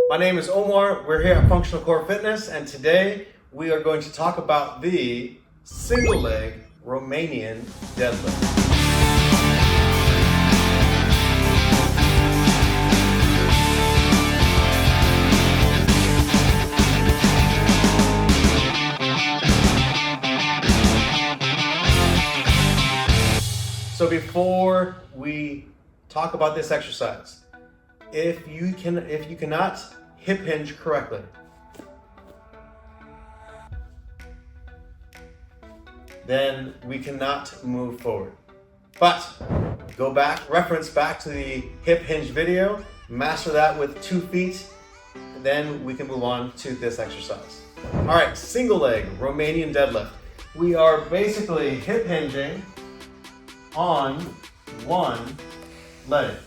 My name is Omar, we're here at Functional Core Fitness, and today we are going to talk about the single leg Romanian deadlift. So before we talk about this exercise, if you cannot hip hinge correctly, then we cannot move forward. But go back, reference back to the hip hinge video, master that with 2 feet, and then we can move on to this exercise. All right, single leg Romanian deadlift. We are basically hip hinging on one leg.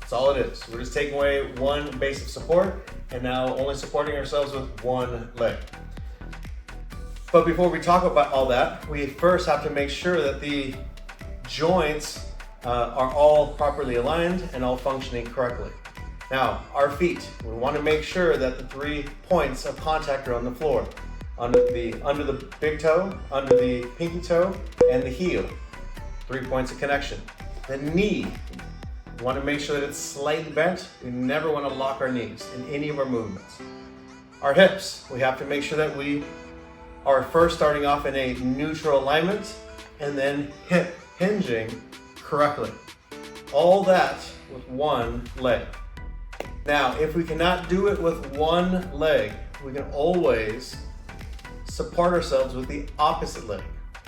That's all it is. We're just taking away one base of support and now only supporting ourselves with one leg. But before we talk about all that, we first have to make sure that the joints are all properly aligned and all functioning correctly. Now, our feet, we want to make sure that the 3 points of contact are on the floor. Under the big toe, under the pinky toe, and the heel. 3 points of connection. The knee, we want to make sure that it's slightly bent. We never want to lock our knees in any of our movements. Our hips, we have to make sure that we are first starting off in a neutral alignment and then hip hinging correctly. All that with one leg. Now, if we cannot do it with one leg, we can always support ourselves with the opposite leg,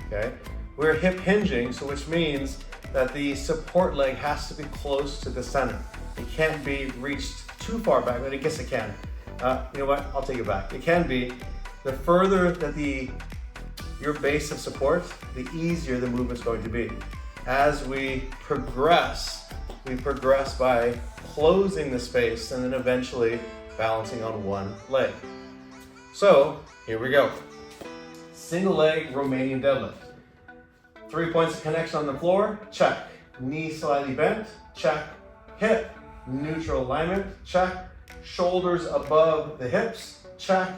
okay? We're hip hinging, so which means that the support leg has to be close to the center. It can't be reached too far back, but I guess it can. You know what, I'll take it back. It can be. The further that your base of support, the easier the movement's going to be. As we progress by closing the space and then eventually balancing on one leg. So, here we go. Single leg Romanian deadlift. 3 points of connection on the floor, check. Knee slightly bent, check. Hip, neutral alignment, check. Shoulders above the hips, check.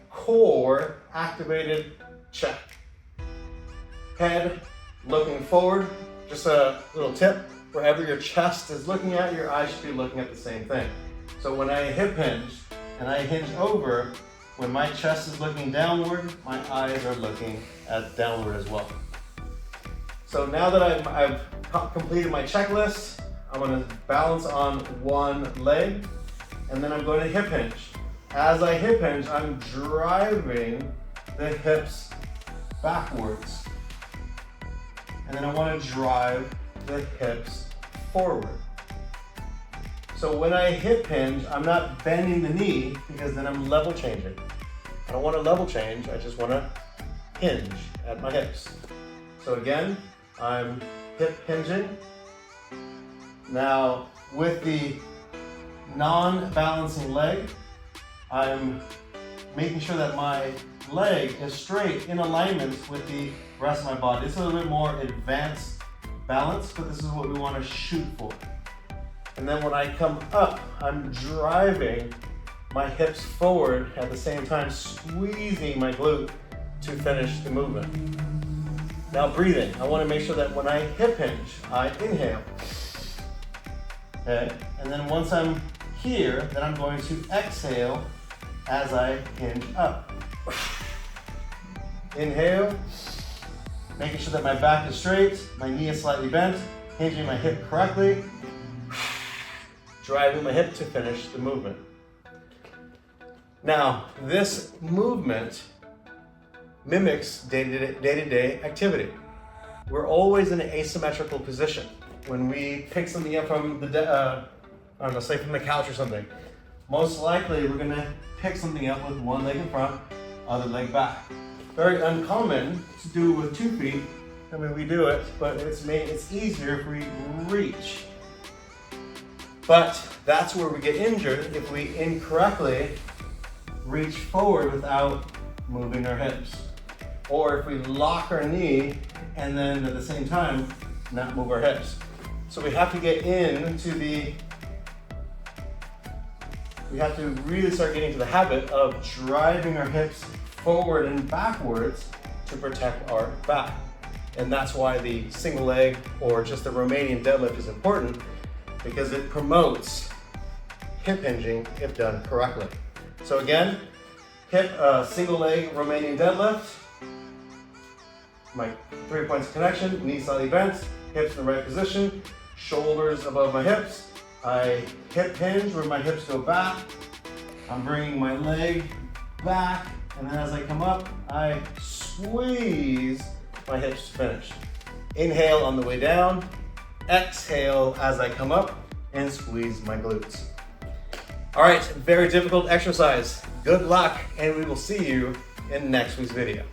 Core activated, check. Head looking forward, just a little tip. Wherever your chest is looking at, your eyes should be looking at the same thing. So when I hip hinge and I hinge over, when my chest is looking downward, my eyes are looking at downward as well. So now that I've completed my checklist, I'm going to balance on one leg, and then I'm going to hip hinge. As I hip hinge, I'm driving the hips backwards. And then I want to drive the hips forward. So when I hip hinge, I'm not bending the knee because then I'm level changing. I don't want to level change, I just want to hinge at my hips. So again, I'm hip hinging. Now, with the non-balancing leg, I'm making sure that my leg is straight in alignment with the rest of my body. It's a little bit more advanced balance, but this is what we want to shoot for. And then when I come up, I'm driving my hips forward at the same time, squeezing my glute to finish the movement. Now breathing, I want to make sure that when I hip hinge, I inhale. Okay, and then once I'm here, then I'm going to exhale as I hinge up. Inhale, making sure that my back is straight, my knee is slightly bent, hinging my hip correctly, driving my hip to finish the movement. Now, this movement mimics day-to-day activity. We're always in an asymmetrical position. When we pick something up from say from the couch or something, most likely we're gonna pick something up with one leg in front, other leg back. Very uncommon to do with 2 feet. I mean, we do it, but it's easier if we reach. But that's where we get injured if we incorrectly reach forward without moving our hips. Or if we lock our knee and then at the same time not move our hips. So we have to get into the we have to really start getting to the habit of driving our hips forward and backwards to protect our back. And that's why the single leg or just the Romanian deadlift is important, because it promotes hip hinging if done correctly. So again, hip single leg Romanian deadlift. My 3 points of connection, knees slightly bent, hips in the right position, shoulders above my hips. I hip hinge where my hips go back. I'm bringing my leg back, and then as I come up, I squeeze my hips finished. Inhale on the way down, exhale as I come up, and squeeze my glutes. All right, very difficult exercise. Good luck, and we will see you in next week's video.